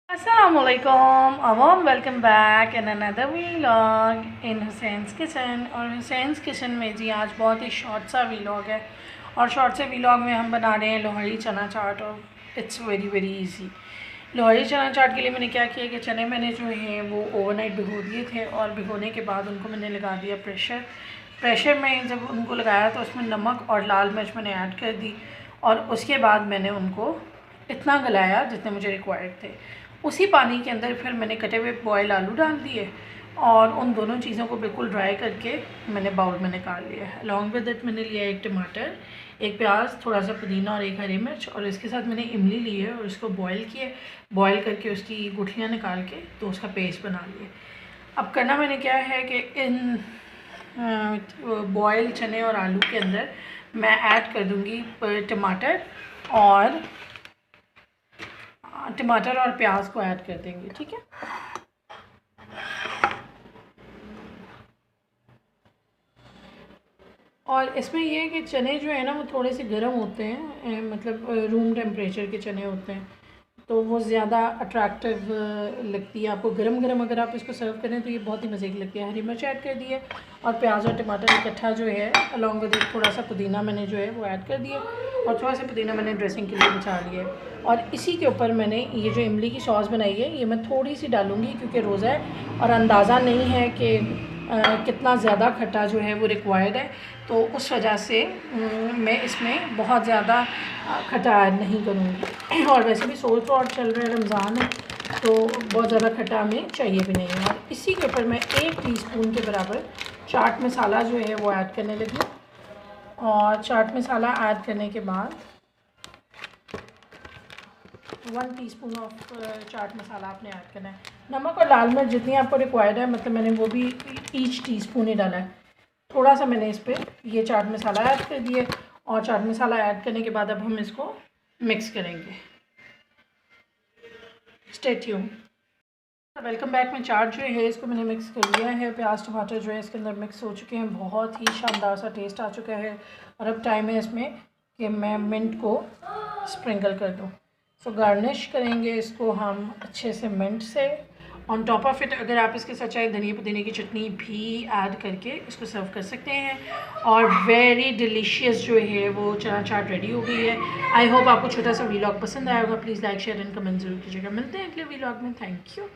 Assalamualaikum, a warm welcome back in another vlog in Hussain's kitchen. और Hussain's kitchen में जी आज बहुत ही शॉर्ट सा vlog है, और शॉर्ट से vlog में हम बना रहे हैं लोहड़ी चना चाट। और इट्स वेरी इजी। लोहड़ी चना चाट के लिए मैंने क्या किया कि चने मैंने जो हैं वो ओवरनाइट भिगो दिए थे, और भिगोने के बाद उनको मैंने लगा दिया प्रेशर में जब उनको लगाया तो उसमें नमक और लाल मिर्च मैंने ऐड कर दी, और उसके बाद मैंने उनको इतना गलाया जितने मुझे रिक्वायर्ड थे। उसी पानी के अंदर फिर मैंने कटे हुए बॉयल आलू डाल दिए, और उन दोनों चीज़ों को बिल्कुल ड्राई करके मैंने बाउल में निकाल लिया है। अलॉन्ग विद इट मैंने लिया एक टमाटर, एक प्याज, थोड़ा सा पुदीना और एक हरी मिर्च, और इसके साथ मैंने इमली ली है और उसको बॉयल करके उसकी गुठलियाँ निकाल के तो उसका पेस्ट बना लिया। अब करना मैंने क्या है कि इन बॉयल चने और आलू के अंदर मैं ऐड कर दूँगी टमाटर और प्याज को ऐड कर देंगे, ठीक है। और इसमें यह है कि चने जो है ना वो थोड़े से गर्म होते हैं, मतलब रूम टेम्परेचर के चने होते हैं, तो वो ज़्यादा अट्रैक्टिव लगती है आपको। गरम गरम अगर आप इसको सर्व करें तो ये बहुत ही मज़े की लगती है। हरी मिर्च ऐड कर दी है, और प्याज और टमाटर इकट्ठा जो है अलॉन्ग विद थोड़ा सा पुदीना मैंने जो है वो ऐड कर दिया, और थोड़ा सा पुदीना मैंने ड्रेसिंग के लिए बचा लिया है। और इसी के ऊपर मैंने ये जो इमली की सॉस बनाई है ये मैं थोड़ी सी डालूँगी, क्योंकि रोज़ा है और अंदाज़ा नहीं है कि कितना ज़्यादा खट्टा जो है वो रिक्वायर्ड है, तो उस वजह से मैं इसमें बहुत ज़्यादा खट्टा ऐड नहीं करूँगी। और वैसे भी सोल फ्रॉड चल रहा है, रमज़ान है, तो बहुत ज़्यादा खट्टा हमें चाहिए भी नहीं है। और इसी के ऊपर मैं 1 टीस्पून के बराबर चाट मसाला जो है वो ऐड करने लगी, और चाट मसाला ऐड करने के बाद 1 टीस्पून ऑफ चाट मसाला आपने ऐड करना है। नमक और लाल मिर्च जितनी आपको रिक्वायर्ड है, मतलब मैंने वो भी ईच टीस्पून ही डाला है। थोड़ा सा मैंने इस पर ये चाट मसाला ऐड कर दिए, और चाट मसाला ऐड करने के बाद अब हम इसको मिक्स करेंगे। Stay tuned. Welcome back. मैं चाट जो है इसको मैंने मिक्स कर लिया है। प्याज टमाटर जो है इसके अंदर मिक्स हो चुके हैं, बहुत ही शानदार सा टेस्ट आ चुका है। और अब टाइम है इसमें कि मैं मिंट को स्प्रिंकल कर दूँ। सो गार्निश करेंगे इसको हम अच्छे से मिंट से। ऑन टॉप ऑफ इट अगर आप इसके साथ चाहे धनिया पुदीने की चटनी भी ऐड करके इसको सर्व कर सकते हैं। और वेरी डिलीशियस जो है वो चना चाट रेडी हो गई है। आई होप आपको छोटा सा व्लॉग पसंद आया होगा। Please like share and comment ज़रूर कीजिएगा। मिलते हैं अगले व्लॉग में। Thank you.